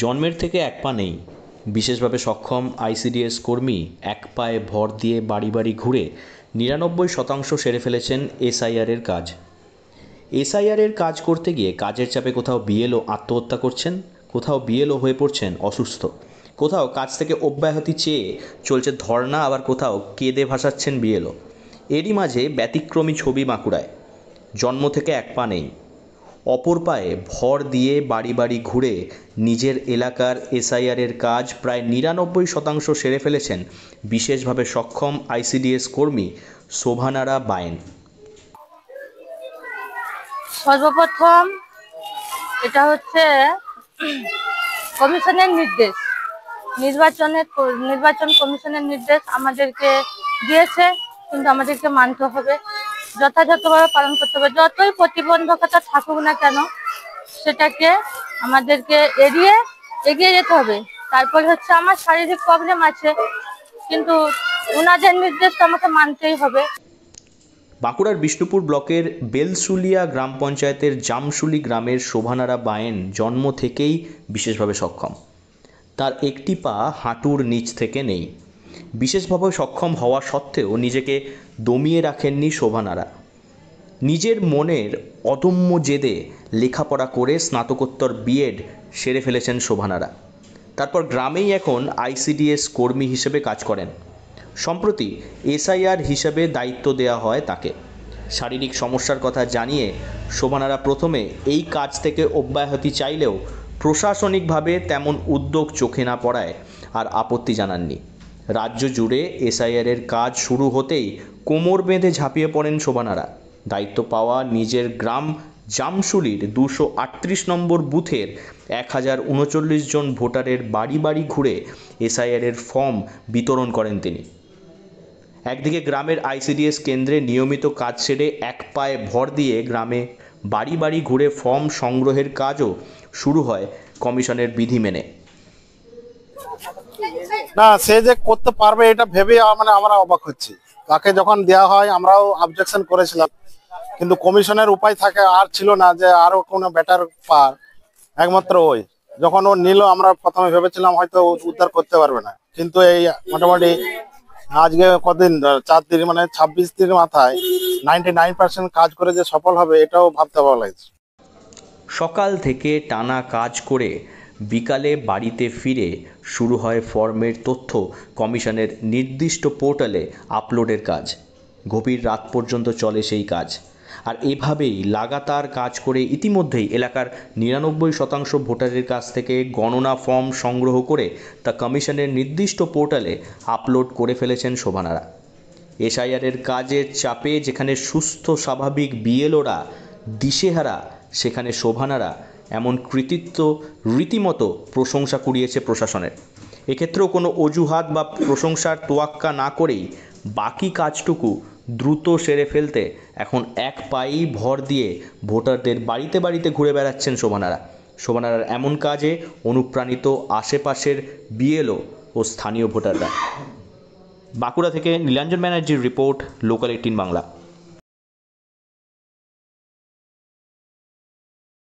জন্মের থেকে এক পা নেই। বিশেষভাবে সক্ষম আইসিডিএস কর্মী এক পায়ে ভর দিয়ে বাড়ি বাড়ি ঘুরে ৯৯% সেরে ফেলেছেন এসআইআরের কাজ। এসআইআরের কাজ করতে গিয়ে কাজের চাপে কোথাও বিএলও আত্মহত্যা করছেন, কোথাও বিএলও হয়ে পড়ছেন অসুস্থ, কোথাও কাজ থেকে অব্যাহতি চেয়ে চলছে ধর্না, আবার কোথাও কেঁদে ভাসাচ্ছেন বিএলও। এরই মাঝে ব্যতিক্রমী ছবি বাঁকুড়ায়। জন্ম থেকে এক পা নেই, অপর পায়ে ভর দিয়ে বাড়ি বাড়ি ঘুরে নিজের এলাকার এসআইআরের কাজ প্রায় ৯৯% সেরে ফেলেছেন বিশেষভাবে সক্ষম আইসিডিএস কর্মী শোভানারা বায়েন। সর্বপ্রথম এটা হচ্ছে কমিশনের নির্দেশ, নির্বাচন কমিশনের নির্দেশ আমাদেরকে দিয়েছে, কিন্তু আমাদেরকে মানতে হবে, যথাযথভাবে পালন করতে হবে। যতই প্রতিবন্ধকতা থাকুক না কেন সেটাকে আমাদেরকে এগিয়ে যেতে হবে। তারপরে হচ্ছে আমার শারীরিক প্রবলেম আছে, কিন্তু ওনাদের নির্দেশ তো আমাকে মানতেই হবে। বাঁকুড়ার বিষ্ণুপুর ব্লকের বেলসুলিয়া গ্রাম পঞ্চায়েতের জামশুলি গ্রামের শোভানারা বায়েন জন্ম থেকেই বিশেষভাবে সক্ষম। তার একটি পা হাঁটুর নিচ থেকে নেই। বিশেষভাবে সক্ষম হওয়া সত্ত্বেও নিজেকে দমিয়ে রাখেননি শোভানারা। নিজের মনের অদম্য জেদে লেখাপড়া করে স্নাতকোত্তর বিএড সেরে ফেলেছেন শোভানারা। তারপর গ্রামেই এখন আইসিডিএস কর্মী হিসেবে কাজ করেন। সম্প্রতি এসআইআর হিসেবে দায়িত্ব দেওয়া হয় তাকে। শারীরিক সমস্যার কথা জানিয়ে শোভানারা প্রথমে এই কাজ থেকে অব্যাহতি চাইলেও প্রশাসনিকভাবে তেমন উদ্যোগ চোখে না পড়ায় আর আপত্তি জানাননি। রাজ্য জুড়ে এসআইআরের কাজ শুরু হতেই কোমর বেঁধে ঝাঁপিয়ে পড়েন শোভানারা। দায়িত্ব পাওয়া নিজের গ্রাম জামশুলির ২৩৮ নম্বর বুথের ১,০৩৯ জন ভোটারের বাড়ি বাড়ি ঘুরে এসআইআরের ফর্ম বিতরণ করেন তিনি। একদিকে গ্রামের আইসিডিএস কেন্দ্রে নিয়মিত কাজ সেরে এক পায়ে ভর দিয়ে গ্রামে বাড়ি বাড়ি ঘুরে ফর্ম সংগ্রহের কাজও শুরু হয় কমিশনের বিধি মেনে। না, সে যে করতে পারবে এটা ভেবে আমরা অবাক হচ্ছি। তাকে যখন দেওয়া হয় আমরাও অবজেকশন করেছিলাম, কিন্তু কমিশনের উপায় থাকে আর ছিল না যে আরো কোনো বেটার পার, একমাত্র ওই। যখন ও নিল আমরা প্রথমে ভেবেছিলাম হয়তো উদ্ধার করতে পারবে না, কিন্তু এই মোটামুটি আজকে কদিন 4 দিন 26 দিনের মাথায় 99% কাজ করে যে সফল হবে এটাও ভাবতে ভালো লাগছে। সকাল থেকে টানা কাজ করে বিকালে বাড়িতে ফিরে শুরু হয় ফর্মের তথ্য কমিশনের নির্দিষ্ট পোর্টালে আপলোডের কাজ। গভীর রাত পর্যন্ত চলে সেই কাজ। আর এভাবেই লাগাতার কাজ করে ইতিমধ্যেই এলাকার ৯৯% ভোটারের কাছ থেকে গণনা ফর্ম সংগ্রহ করে তা কমিশনের নির্দিষ্ট পোর্টালে আপলোড করে ফেলেছেন শোভানারা। এসআইআরের কাজের চাপে যেখানে সুস্থ স্বাভাবিক বিএলওরা দিশেহারা, সেখানে শোভানারা এমন কৃতিত্ব রীতিমতো প্রশংসা কুড়িয়েছে প্রশাসনের। এক্ষেত্রেও কোনো অজুহাত বা প্রশংসার তোয়াক্কা না করেই বাকি কাজটুকু দ্রুত সেরে ফেলতে এখন এক পায়েই ভর দিয়ে ভোটারদের বাড়িতে বাড়িতে ঘুরে বেড়াচ্ছেন শোভানারার এমন কাজে অনুপ্রাণিত আশেপাশের বিএলও ও স্থানীয় ভোটাররা। বাঁকুড়া থেকে নীলাঞ্জন ব্যানার্জির রিপোর্ট, লোকাল 18 বাংলা।